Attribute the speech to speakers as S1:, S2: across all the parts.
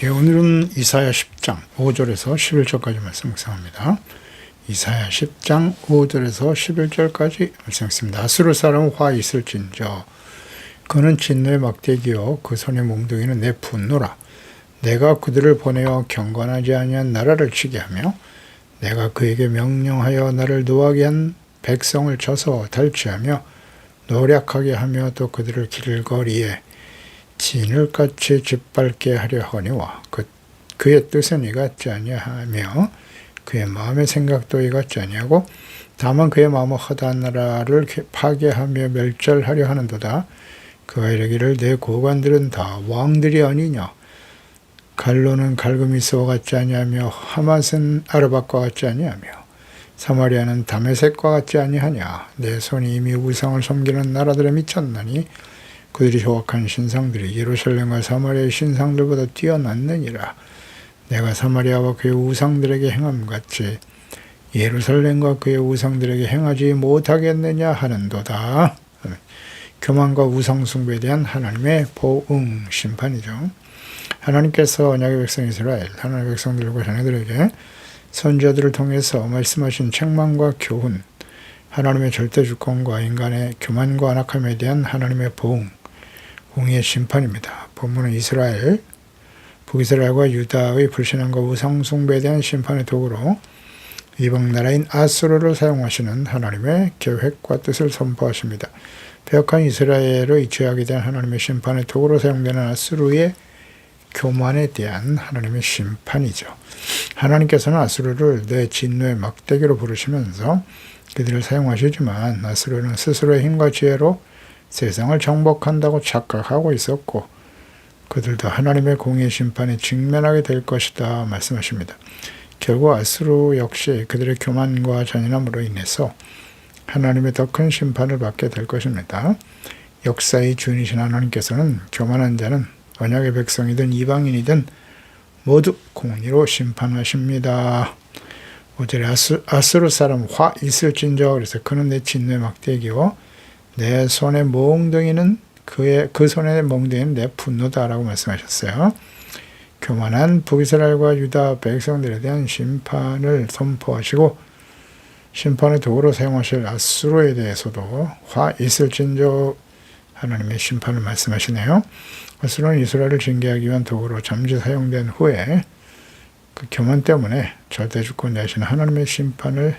S1: 예, 오늘은 이사야 10장 5절에서 11절까지 말씀 묵상합니다. 이사야 10장 5절에서 11절까지 말씀했습니다. 아수르 사람 화 있을진저 그는 진노의 막대기요 그 손의 몽둥이는 내 분노라. 내가 그들을 보내어 경건하지 아니한 나라를 치게 하며 내가 그에게 명령하여 나를 노하게 한 백성을 쳐서 탈취하며 노략하게 하며 또 그들을 길거리에 진을같이 짓밟게 하려 하니와 그의 뜻은 이같지 아니하며 그의 마음의 생각도 이같지 아니하고 다만 그의 마음은 허다한 나라를 파괴하며 멸절하려 하는도다. 그가 이르기를 내 고관들은 다 왕들이 아니냐. 갈로는 갈그미스와 같지 아니하며 하맛은 아르밧과 같지 아니하며 사마리아는 다메섹과 같지 아니하냐. 내 손이 이미 우상을 섬기는 나라들에 미쳤나니 그들이 조각한 신상들이 예루살렘과 사마리아의 신상들보다 뛰어났느니라. 내가 사마리아와 그의 우상들에게 행함같이 예루살렘과 그의 우상들에게 행하지 못하겠느냐 하는도다. 교만과 우상 숭배에 대한 하나님의 보응 심판이죠. 하나님께서 언약의 백성 이스라엘, 하나님의 백성들과 자녀들에게 선지자들을 통해서 말씀하신 책망과 교훈, 하나님의 절대 주권과 인간의 교만과 안악함에 대한 하나님의 보응, 공의의 심판입니다. 본문은 이스라엘, 북이스라엘과 유다의 불신앙과 우상 숭배에 대한 심판의 도구로 이방 나라인 아수르를 사용하시는 하나님의 계획과 뜻을 선포하십니다. 배역한 이스라엘의 죄악에 대한 하나님의 심판의 도구로 사용되는 아수르의 교만에 대한 하나님의 심판이죠. 하나님께서는 아수르를 내 진노의 막대기로 부르시면서 그들을 사용하시지만 아수르는 스스로의 힘과 지혜로 세상을 정복한다고 착각하고 있었고 그들도 하나님의 공의의 심판에 직면하게 될 것이다 말씀하십니다. 결국 아수르 역시 그들의 교만과 잔인함으로 인해서 하나님의 더 큰 심판을 받게 될 것입니다. 역사의 주인이신 하나님께서는 교만한 자는 언약의 백성이든 이방인이든 모두 공의로 심판하십니다. 5절에 아수르 사람 화 있을진저 그래서 그는 내 진노의 막대기요 내 손의 몽둥이는 그 손의 몽둥이는 내 분노다라고 말씀하셨어요. 교만한 북이스라엘과 유다 백성들에 대한 심판을 선포하시고 심판의 도구로 사용하실 아수르에 대해서도 화 있을진저 하나님의 심판을 말씀하시네요. 아수르는 이스라엘을 징계하기 위한 도구로 잠시 사용된 후에 그 교만 때문에 절대주권자이신 하나님의 심판을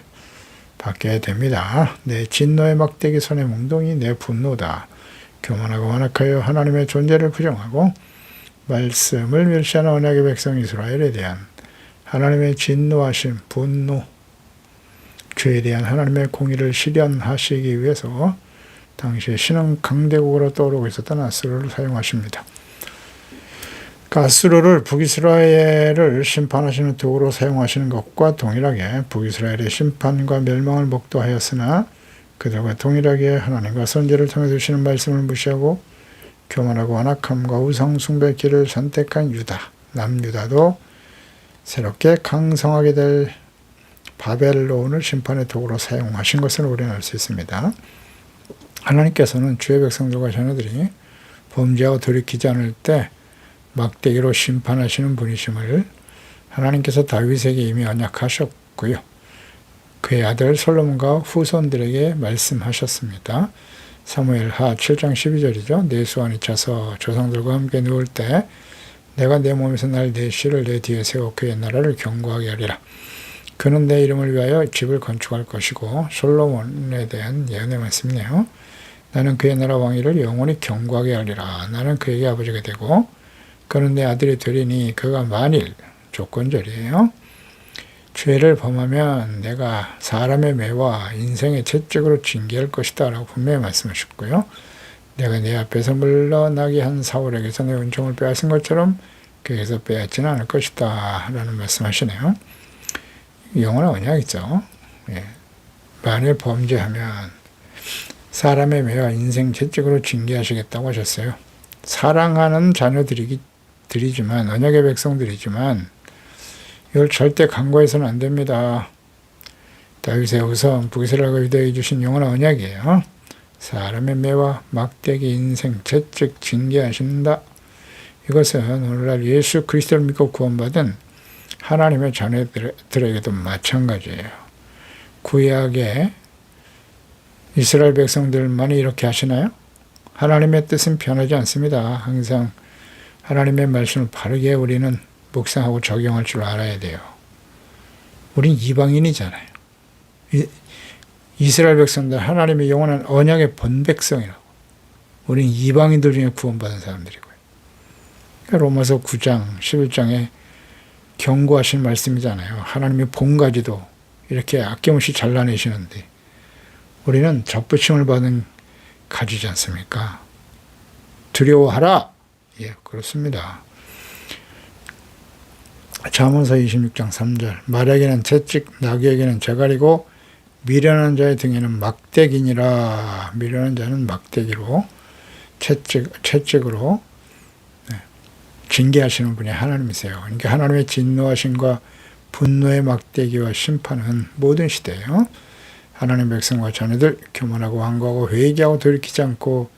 S1: 받게 됩니다. 내 진노의 막대기 손의 몽둥이 내 분노다. 교만하고 완악하여 하나님의 존재를 부정하고 말씀을 멸시하는 언약의 백성 이스라엘에 대한 하나님의 진노하신 분노, 죄에 대한 하나님의 공의를 실현하시기 위해서 당시에 신흥 강대국으로 떠오르고 있었던 아수르를 사용하십니다. 아수르를 북이스라엘을 심판하시는 도구로 사용하시는 것과 동일하게 북이스라엘의 심판과 멸망을 목도하였으나 그들과 동일하게 하나님과 선지자를 통해 주시는 말씀을 무시하고 교만하고 완악함과 우상 숭배의 길을 선택한 유다, 남유다도 새롭게 강성하게 될 바벨론을 심판의 도구로 사용하신 것을 우리는 알 수 있습니다. 하나님께서는 주의 백성들과 자녀들이 범죄하고 돌이키지 않을 때 막대기로 심판하시는 분이심을 하나님께서 다윗에게 이미 언약하셨고요. 그의 아들 솔로몬과 후손들에게 말씀하셨습니다. 사무엘하 7장 12절이죠. 내 수완이 차서 조상들과 함께 누울 때 내가 내 몸에서 날 내 씨를 내 뒤에 세워 그의 나라를 견고하게 하리라. 그는 내 이름을 위하여 집을 건축할 것이고 솔로몬에 대한 예언의 말씀이네요. 나는 그의 나라 왕위를 영원히 견고하게 하리라. 나는 그에게 아버지가 되고 그는 내 아들이 되리니 그가 만일 조건절이에요. 죄를 범하면 내가 사람의 매와 인생의 채찍으로 징계할 것이다 라고 분명히 말씀하셨고요. 내가 내 앞에서 물러나게 한 사울에게서 내 은총을 빼앗은 것처럼 그에게서 빼앗지는 않을 것이다 라는 말씀하시네요. 영원한 언약이죠. 예. 만일 범죄하면 사람의 매와 인생 채찍으로 징계하시겠다고 하셨어요. 사랑하는 자녀들이지만 언약의 백성들이지만 이걸 절대 간과해서는 안 됩니다. 다윗의 우선 북이스라엘과 유다에 주신 영원한 언약이에요. 사람의 매와 막대기 인생 채찍 징계하신다. 이것은 오늘날 예수 그리스도를 믿고 구원받은 하나님의 자녀들에게도 마찬가지예요. 구약의 이스라엘 백성들만이 이렇게 하시나요? 하나님의 뜻은 변하지 않습니다. 항상 하나님의 말씀을 바르게 우리는 묵상하고 적용할 줄 알아야 돼요. 우린 이방인이잖아요. 이스라엘 백성들 하나님의 영원한 언약의 본백성이라고. 우린 이방인들 중에 구원받은 사람들이고요. 로마서 9장 11장에 경고하신 말씀이잖아요. 하나님의 본가지도 이렇게 아낌없이 잘라내시는데 우리는 접붙임을 받은 가지지 않습니까? 두려워하라. 예, 그렇습니다. 잠언서 26장 3절 말에게는 채찍, 나귀에게는 재갈이고 미련한 자의 등에는 막대기니라. 미련한 자는 막대기로 채찍으로 징계하시는 분이 하나님이세요. 그러니까 하나님의 진노하심과 분노의 막대기와 심판은 모든 시대예요. 하나님 백성과 자녀들 교만하고 완고하고 회개하고 돌이키지 않고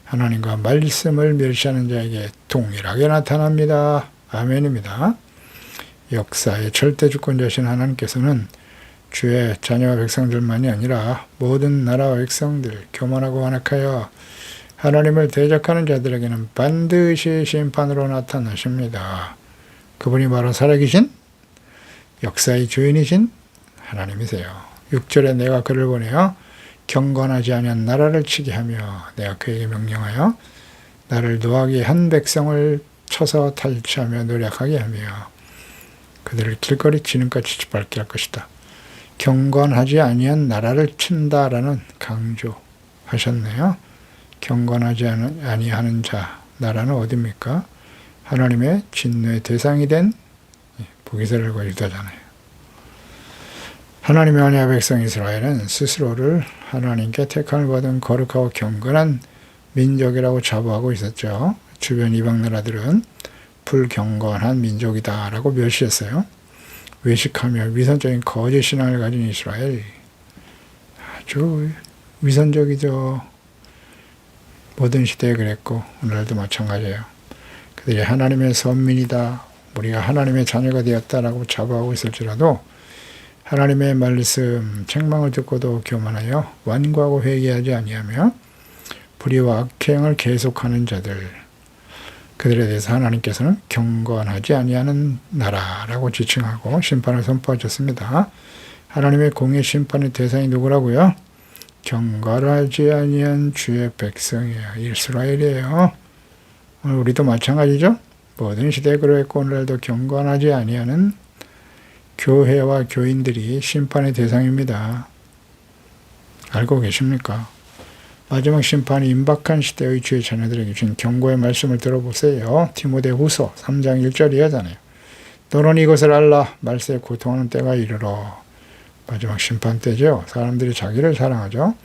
S1: 하나님과 말씀을 멸시하는 자에게 동일하게 나타납니다. 아멘입니다. 역사의 절대 주권자신 하나님께서는 주의 자녀와 백성들만이 아니라 모든 나라와 백성들 교만하고 완악하여 하나님을 대적하는 자들에게는 반드시 심판으로 나타나십니다. 그분이 바로 살아계신 역사의 주인이신 하나님이세요. 6절에 내가 그를 보내어 경건하지 아니한 나라를 치게 하며 내가 그에게 명령하여 나를 노하게 한 백성을 쳐서 탈취하며 노력하게 하며 그들을 길거리 지능같이 짓밟게 할 것이다. 경건하지 아니한 나라를 친다라는 강조하셨네요. 경건하지 아니하는 자, 나라는 어디입니까? 하나님의 진노의 대상이 된 북이스라엘과 유다잖아요. 하나님의 언약 백성 이스라엘은 스스로를 하나님께 택함을 받은 거룩하고 경건한 민족이라고 자부하고 있었죠. 주변 이방 나라들은 불경건한 민족이다라고 멸시했어요. 외식하며 위선적인 거짓 신앙을 가진 이스라엘, 아주 위선적이죠. 모든 시대에 그랬고 오늘도 마찬가지예요. 그들이 하나님의 선민이다, 우리가 하나님의 자녀가 되었다라고 자부하고 있을지라도 하나님의 말씀, 책망을 듣고도 교만하여 완고하고 회개하지 아니하며 불의와 악행을 계속하는 자들, 그들에 대해서 하나님께서는 경건하지 아니하는 나라라고 지칭하고 심판을 선포하셨습니다. 하나님의 공의 심판의 대상이 누구라고요? 경건하지 아니한 주의 백성이에요. 이스라엘이에요. 오늘 우리도 마찬가지죠. 모든 시대에 그러했고 오늘날도 경건하지 아니하는 교회와 교인들이 심판의 대상입니다. 알고 계십니까? 마지막 심판이 임박한 시대의 주의 자녀들에게 주신 경고의 말씀을 들어보세요. 디모데후서 3장 1절이잖아요. 너는 이것을 알라. 말세에 고통하는 때가 이르러. 마지막 심판 때죠. 사람들이 자기를 사랑하죠.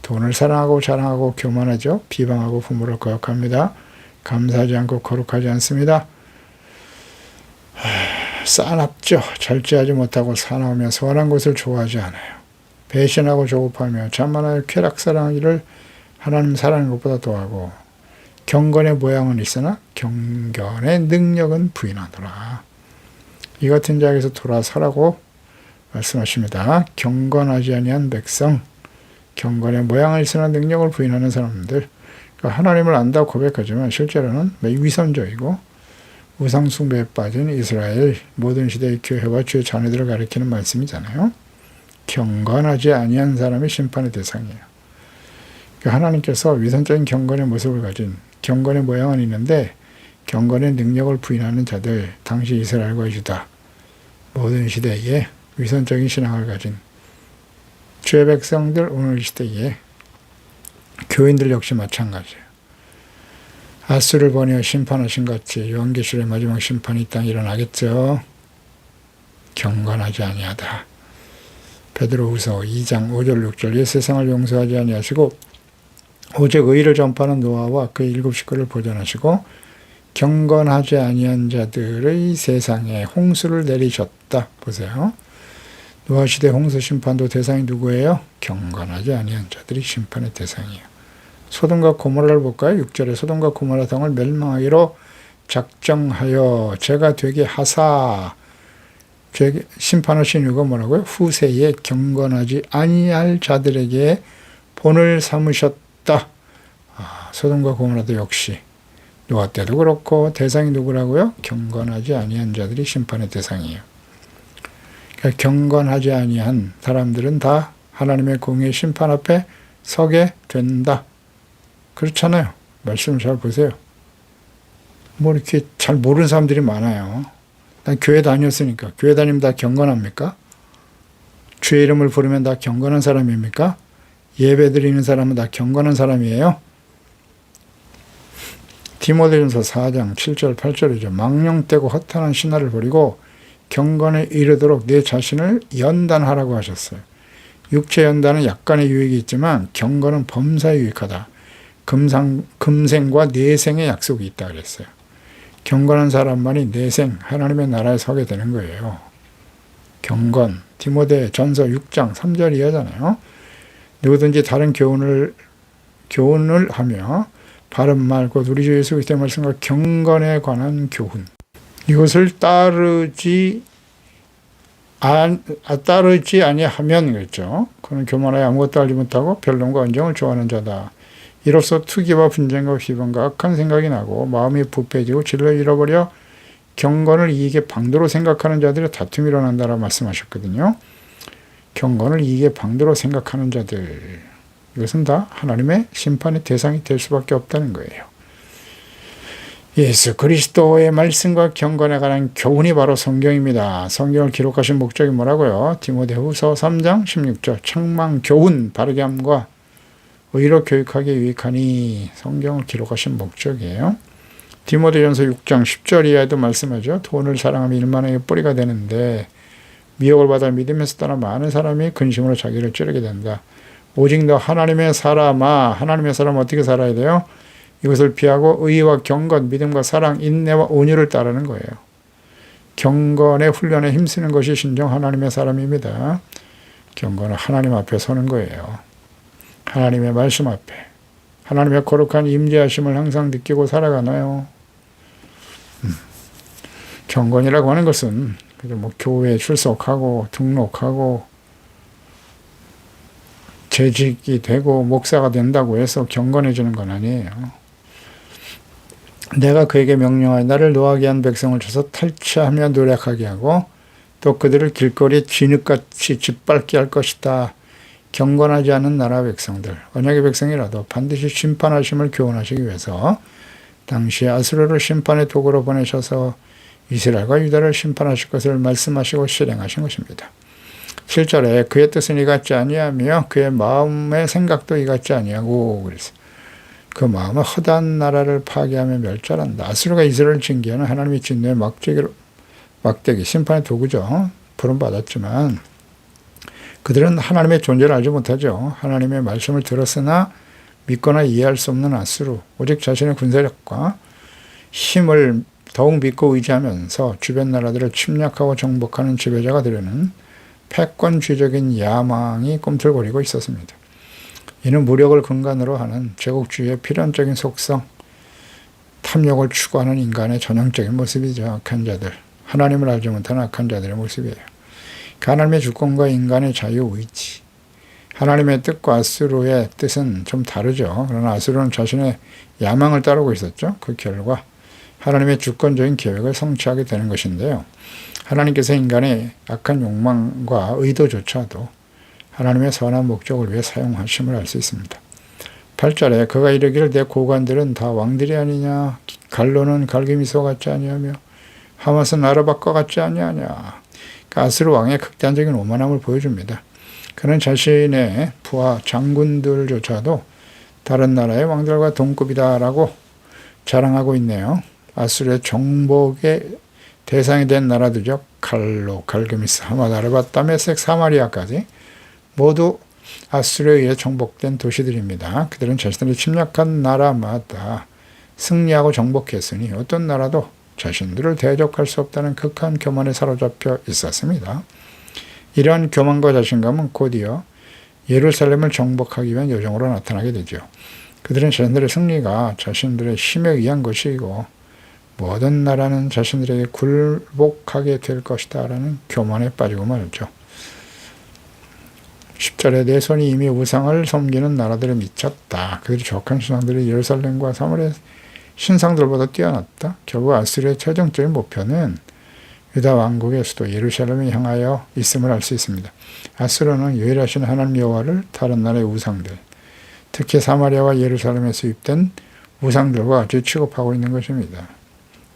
S1: 돈을 사랑하고 자랑하고 교만하죠. 비방하고 부모를 거역합니다. 감사하지 않고 거룩하지 않습니다. 싸납죠. 절제하지 못하고 사나우며 선한 것을 좋아하지 않아요. 배신하고 조급하며 자만하여 쾌락 사랑하기를 하나님 사랑하는 것보다 더하고 경건의 모양은 있으나 경건의 능력은 부인하더라. 이 같은 자에게서 돌아서라고 말씀하십니다. 경건하지 아니한 백성, 경건의 모양은 있으나 능력을 부인하는 사람들, 그러니까 하나님을 안다 고백하지만 실제로는 매우 위선적이고 우상 숭배에 빠진 이스라엘 모든 시대의 교회와 주의 자녀들을 가리키는 말씀이잖아요. 경건하지 아니한 사람이 심판의 대상이에요. 그러니까 하나님께서 위선적인 경건의 모습을 가진 경건의 모양은 있는데 경건의 능력을 부인하는 자들, 당시 이스라엘과 유다 모든 시대에 위선적인 신앙을 가진 주의 백성들, 오늘 시대에 교인들 역시 마찬가지예요. 아수를 보내어 심판하신 같이 요한계시록의 마지막 심판이 이 땅에 일어나겠죠. 경건하지 아니하다. 베드로후서 2장 5절 6절 이 세상을 용서하지 아니하시고 오직 의를 전파하는 노아와 그의 7 식구를 보존하시고 경건하지 아니한 자들의 세상에 홍수를 내리셨다. 보세요. 노아 시대 홍수 심판도 대상이 누구예요? 경건하지 아니한 자들이 심판의 대상이에요. 소돔과 고모라를 볼까요? 6절에 소돔과 고모라 성을 멸망하기로 작정하여 제가 되게 하사, 심판하신 이유가 뭐라고요? 후세에 경건하지 아니할 자들에게 본을 삼으셨다. 소돔과 고모라도 역시 노아 때도 그렇고 대상이 누구라고요? 경건하지 아니한 자들이 심판의 대상이에요. 그러니까 경건하지 아니한 사람들은 다 하나님의 공의 심판 앞에 서게 된다. 그렇잖아요. 말씀 잘 보세요. 뭐 이렇게 잘 모르는 사람들이 많아요. 난 교회 다녔으니까. 교회 다니면 다 경건합니까? 주의 이름을 부르면 다 경건한 사람입니까? 예배 드리는 사람은 다 경건한 사람이에요? 디모데전서 4장 7절 8절이죠. 망령되고 허탄한 신화를 버리고 경건에 이르도록 내 자신을 연단하라고 하셨어요. 육체 연단은 약간의 유익이 있지만 경건은 범사에 유익하다. 금생과 내생의 약속이 있다 그랬어요. 경건한 사람만이 내생 하나님의 나라에 서게 되는 거예요. 경건, 디모데 전서 6장 3절 이하잖아요. 누구든지 다른 교훈을 하며 바른 말, 곧 우리 주 예수 그리스도의 말씀과 경건에 관한 교훈, 이것을 따르지 아니하면 그랬죠. 그는 교만하여 아무것도 알지 못하고 변론과 언쟁을 좋아하는 자다. 이로써 투기와 분쟁과 비방과 악한 생각이 나고 마음이 부패해지고 진리를 잃어버려 경건을 이익의 방도로 생각하는 자들의 다툼이 일어난다라고 말씀하셨거든요. 경건을 이익의 방도로 생각하는 자들, 이것은 다 하나님의 심판의 대상이 될 수밖에 없다는 거예요. 예수 그리스도의 말씀과 경건에 관한 교훈이 바로 성경입니다. 성경을 기록하신 목적이 뭐라고요? 디모데후서 3장 16절 책망, 교훈, 바르게 함과 의로 교육하기에 유익하니 성경을 기록하신 목적이에요. 디모데전서 6장 10절 이하에도 말씀하죠. 돈을 사랑하면 일만에게 뿌리가 되는데 미혹을 받아 믿음에서 떠나 많은 사람이 근심으로 자기를 찌르게 된다. 오직 너 하나님의 사람아, 하나님의 사람은 어떻게 살아야 돼요? 이것을 피하고 의와 경건, 믿음과 사랑, 인내와 온유를 따르는 거예요. 경건의 훈련에 힘쓰는 것이 신정 하나님의 사람입니다. 경건은 하나님 앞에 서는 거예요. 하나님의 말씀 앞에 하나님의 거룩한 임재하심을 항상 느끼고 살아가나요? 경건이라고 하는 것은 뭐 교회에 출석하고 등록하고 재직이 되고 목사가 된다고 해서 경건해지는 건 아니에요. 내가 그에게 명령하여 나를 노하게 한 백성을 쳐서 탈취하며 노력하게 하고 또 그들을 길거리에 진흙같이 짓밟게 할 것이다. 경건하지 않은 나라 백성들, 언약의 백성이라도 반드시 심판하심을 교훈하시기 위해서 당시 아수르를 심판의 도구로 보내셔서 이스라엘과 유다를 심판하실 것을 말씀하시고 실행하신 것입니다. 7절에 그의 뜻은 이같지 아니하며 그의 마음의 생각도 이같지 아니하고 그랬어요. 그 마음은 허다한 나라를 파괴하며 멸절한다. 아수르가 이스라엘을 징계하는 하나님의 진노의 막대기, 심판의 도구죠. 부름받았지만 그들은 하나님의 존재를 알지 못하죠. 하나님의 말씀을 들었으나 믿거나 이해할 수 없는 아수르, 오직 자신의 군사력과 힘을 더욱 믿고 의지하면서 주변 나라들을 침략하고 정복하는 지배자가 되려는 패권주의적인 야망이 꿈틀거리고 있었습니다. 이는 무력을 근간으로 하는 제국주의의 필연적인 속성, 탐욕을 추구하는 인간의 전형적인 모습이죠. 악한 자들, 하나님을 알지 못하는 악한 자들의 모습이에요. 하나님의 주권과 인간의 자유의지, 하나님의 뜻과 아수르의 뜻은 좀 다르죠. 그러나 아수르는 자신의 야망을 따르고 있었죠. 그 결과 하나님의 주권적인 계획을 성취하게 되는 것인데요. 하나님께서 인간의 악한 욕망과 의도조차도 하나님의 선한 목적을 위해 사용하심을 알 수 있습니다. 8절에 그가 이르기를 내 고관들은 다 왕들이 아니냐, 갈로는 갈기미소 같지 아니하며 하맛은 아르밧과 같지 아니하냐. 그러니까 아수르 왕의 극단적인 오만함을 보여줍니다. 그는 자신의 부하 장군들조차도 다른 나라의 왕들과 동급이다라고 자랑하고 있네요. 아수르의 정복의 대상이 된 나라들이죠. 갈로, 갈그미스, 하맛, 아르밧, 다메섹, 사마리아까지 모두 아수르에 의해 정복된 도시들입니다. 그들은 자신들이 침략한 나라마다 승리하고 정복했으니 어떤 나라도 자신들을 대적할 수 없다는 극한 교만에 사로잡혀 있었습니다. 이러한 교만과 자신감은 곧이어 예루살렘을 정복하기 위한 여정으로 나타나게 되죠. 그들은 자신들의 승리가 자신들의 힘에 의한 것이고 모든 나라는 자신들에게 굴복하게 될 것이다 라는 교만에 빠지고 말죠. 10절에 내 손이 이미 우상을 섬기는 나라들에 미쳤다. 그들이 족한 신상들이 예루살렘과 사마리아 신상들보다 뛰어났다. 결국 아수르의 최종적인 목표는 유다 왕국의 수도 예루살렘을 향하여 있음을 알 수 있습니다. 아수르는 유일하신 하나님 여호와를 다른 나라의 우상들, 특히 사마리아와 예루살렘에 수입된 우상들과 같이 취급하고 있는 것입니다.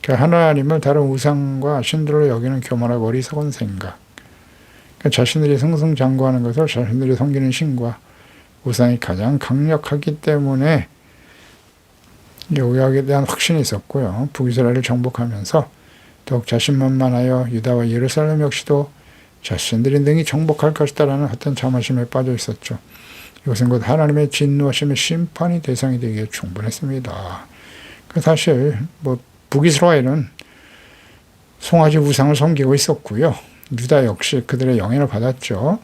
S1: 그 하나님을 다른 우상과 신들로 여기는 교만하고 어리석은 생각, 자신들이 승승장구하는 것을 자신들이 섬기는 신과 우상이 가장 강력하기 때문에 여기에 대한 확신이 있었고요. 북이스라엘을 정복하면서 더욱 자신만만하여 유다와 예루살렘 역시도 자신들이 능히 정복할 것이다라는 어떤 자만심에 빠져 있었죠. 이것은 곧 하나님의 진노하심의 심판이 대상이 되기에 충분했습니다. 사실 북이스라엘은 송아지 우상을 섬기고 있었고요. 유다 역시 그들의 영향을 받았죠.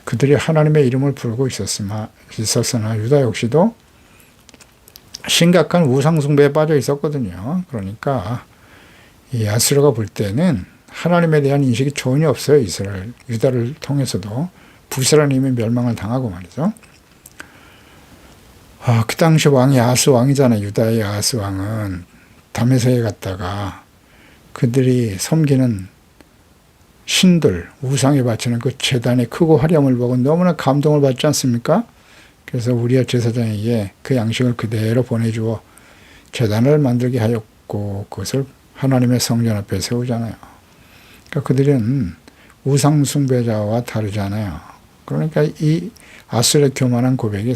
S1: 그들이 하나님의 이름을 부르고 있었으나 유다 역시도 심각한 우상 숭배에 빠져 있었거든요. 그러니까 이 아수르가 볼 때는 하나님에 대한 인식이 전혀 없어요. 이스라엘, 유다를 통해서도 북이스라엘은 이미 멸망을 당하고 말이죠. 그 당시 왕이 아스 왕이잖아요. 유다의 아스 왕은 다메섹에 갔다가 그들이 섬기는 신들, 우상에 바치는 그 제단의 크고 화려함을 보고 너무나 감동을 받지 않습니까? 그래서 우리야 제사장에게 그 양식을 그대로 보내주어 제단을 만들게 하였고 그것을 하나님의 성전 앞에 세우잖아요. 그러니까 그들은 우상 숭배자와 다르잖아요. 그러니까 이 아수르의 교만한 고백이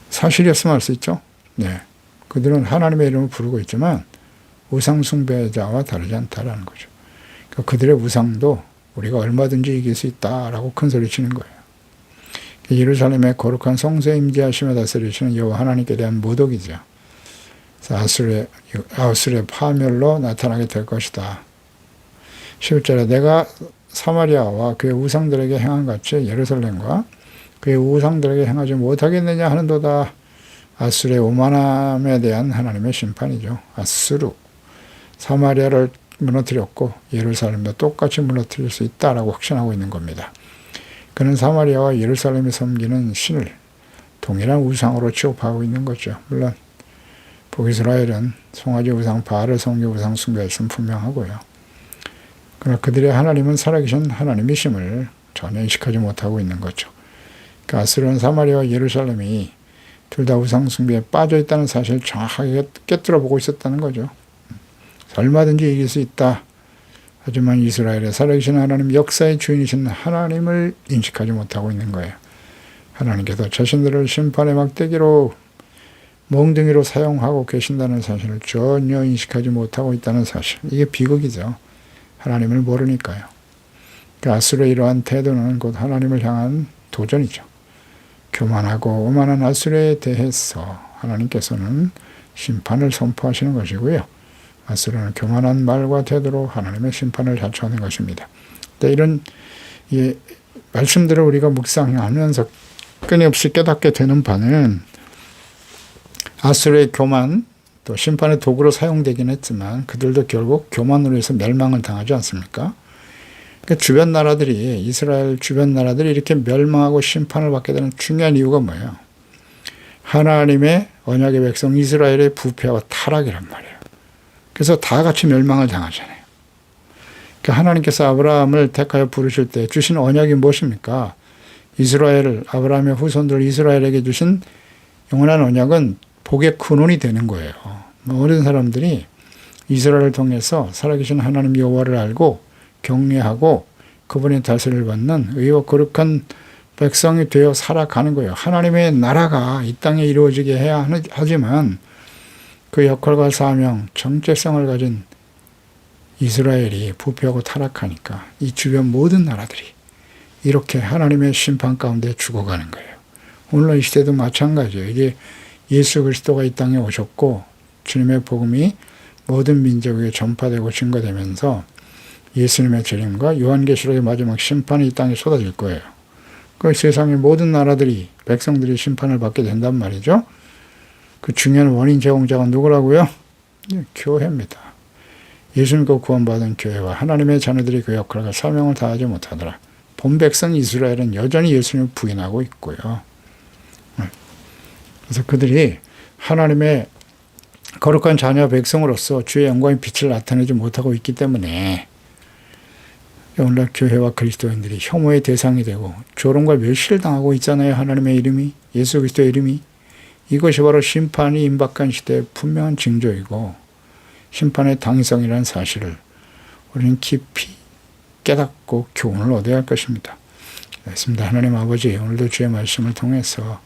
S1: 사실이었으면 할 수 있죠. 네, 그들은 하나님의 이름을 부르고 있지만 우상 숭배자와 다르지 않다라는 거죠. 그러니까 그들의 우상도 우리가 얼마든지 이길 수 있다라고 큰 소리 치는 거예요. 예루살렘의 거룩한 성소에 임재하시며 다스리시는 여호와 하나님께 대한 모독이죠. 아수르의 파멸로 나타나게 될 것이다. 11절에 내가 사마리아와 그의 우상들에게 행한 같이 예루살렘과 그의 우상들에게 행하지 못하겠느냐 하는도다. 아수르의 오만함에 대한 하나님의 심판이죠. 아수르, 사마리아를 무너뜨렸고 예루살렘도 똑같이 무너뜨릴 수 있다라고 확신하고 있는 겁니다. 그는 사마리아와 예루살렘이 섬기는 신을 동일한 우상으로 취급하고 있는 거죠. 물론 북이스라엘은 송아지 우상 바알을 섬기고 우상 숭배했으면 분명하고요. 그러나 그들의 하나님은 살아계신 하나님이심을 전혀 인식하지 못하고 있는 거죠. 그러니까 아수르는 사마리아와 예루살렘이 둘 다 우상 숭배에 빠져 있다는 사실을 정확하게 꿰뚫어 보고 있었다는 거죠. 얼마든지 이길 수 있다. 하지만 이스라엘의 살아계신 하나님, 역사의 주인이신 하나님을 인식하지 못하고 있는 거예요. 하나님께서 자신들을 심판의 막대기로 몽둥이로 사용하고 계신다는 사실을 전혀 인식하지 못하고 있다는 사실. 이게 비극이죠. 하나님을 모르니까요. 아수르의 이러한 태도는 곧 하나님을 향한 도전이죠. 교만하고 오만한 아수르에 대해서 하나님께서는 심판을 선포하시는 것이고요. 아수르는 교만한 말과 태도로 하나님의 심판을 자초하는 것입니다. 이런 말씀들을 우리가 묵상하면서 끊임없이 깨닫게 되는 바는 아수르의 교만, 또 심판의 도구로 사용되긴 했지만 그들도 결국 교만으로 해서 멸망을 당하지 않습니까? 그러니까 주변 나라들이, 이스라엘 주변 나라들이 이렇게 멸망하고 심판을 받게 되는 중요한 이유가 뭐예요? 하나님의 언약의 백성 이스라엘의 부패와 타락이란 말이에요. 그래서 다 같이 멸망을 당하잖아요. 그러니까 하나님께서 아브라함을 택하여 부르실 때 주신 언약이 무엇입니까? 아브라함의 후손들 이스라엘에게 주신 영원한 언약은 복의 근원이 되는 거예요. 모든 사람들이 이스라엘을 통해서 살아계신 하나님 여호와를 알고 경외하고 그분의 다스림을 받는 의와 거룩한 백성이 되어 살아가는 거예요. 하나님의 나라가 이 땅에 이루어지게 해야 하지만 그 역할과 사명, 정체성을 가진 이스라엘이 부패하고 타락하니까 이 주변 모든 나라들이 이렇게 하나님의 심판 가운데 죽어가는 거예요. 오늘 이 시대도 마찬가지예요. 이제 예수 그리스도가 이 땅에 오셨고 주님의 복음이 모든 민족에게 전파되고 증거되면서 예수님의 재림과 요한계시록의 마지막 심판이 이 땅에 쏟아질 거예요. 그 세상의 모든 나라들이, 백성들이 심판을 받게 된단 말이죠. 그 중요한 원인 제공자가 누구라고요? 교회입니다. 예수님과 구원받은 교회와 하나님의 자녀들이 그 역할과 사명을 다하지 못하더라. 본 백성 이스라엘은 여전히 예수님을 부인하고 있고요. 그래서 그들이 하나님의 거룩한 자녀 백성으로서 주의 영광의 빛을 나타내지 못하고 있기 때문에 오늘날 교회와 그리스도인들이 혐오의 대상이 되고 조롱과 멸시를 당하고 있잖아요. 하나님의 이름이, 예수 그리스도의 이름이. 이것이 바로 심판이 임박한 시대의 분명한 징조이고 심판의 당위성이라는 사실을 우리는 깊이 깨닫고 교훈을 얻어야 할 것입니다. 그렇습니다. 하나님 아버지, 오늘도 주의 말씀을 통해서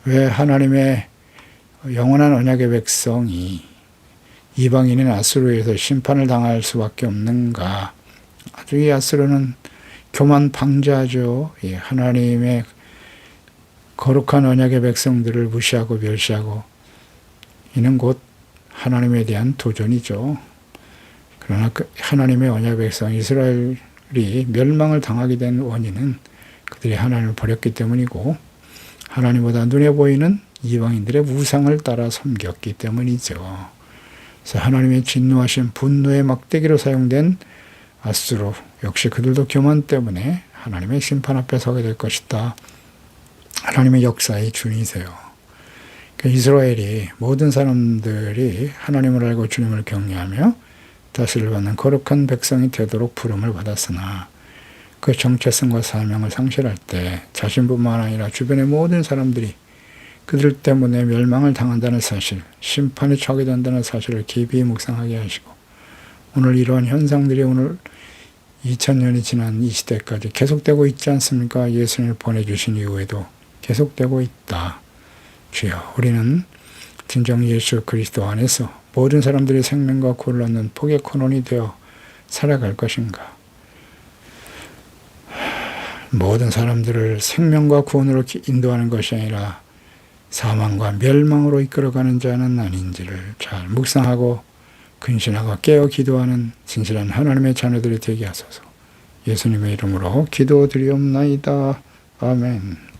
S1: 왜 하나님의 영원한 언약의 백성이 이방인인 아수르에서 심판을 당할 수밖에 없는가? 아주 이 아수르는 교만 방자죠. 하나님의 거룩한 언약의 백성들을 무시하고 멸시하고 이는 곧 하나님에 대한 도전이죠. 그러나 하나님의 언약의 백성 이스라엘이 멸망을 당하게 된 원인은 그들이 하나님을 버렸기 때문이고 하나님보다 눈에 보이는 이방인들의 우상을 따라 섬겼기 때문이죠. 그래서 하나님의 진노하신 분노의 막대기로 사용된 아수르 역시 그들도 교만 때문에 하나님의 심판 앞에 서게 될 것이다. 하나님의 역사의 주인이세요. 이스라엘이 모든 사람들이 하나님을 알고 주님을 경외하며 다스림을 받는 거룩한 백성이 되도록 부름을 받았으나 그 정체성과 사명을 상실할 때 자신뿐만 아니라 주변의 모든 사람들이 그들 때문에 멸망을 당한다는 사실, 심판에 처하게 된다는 사실을 깊이 묵상하게 하시고 오늘 이러한 현상들이 오늘 2000년이 지난 이 시대까지 계속되고 있지 않습니까? 예수님을 보내주신 이후에도 계속되고 있다. 주여, 우리는 진정 예수 그리스도 안에서 모든 사람들의 생명과 구원을 얻는 복의 근원이 되어 살아갈 것인가? 모든 사람들을 생명과 구원으로 인도하는 것이 아니라 사망과 멸망으로 이끌어가는 자는 아닌지를 잘 묵상하고 근신하고 깨어 기도하는 진실한 하나님의 자녀들이 되게 하소서. 예수님의 이름으로 기도드리옵나이다. 아멘.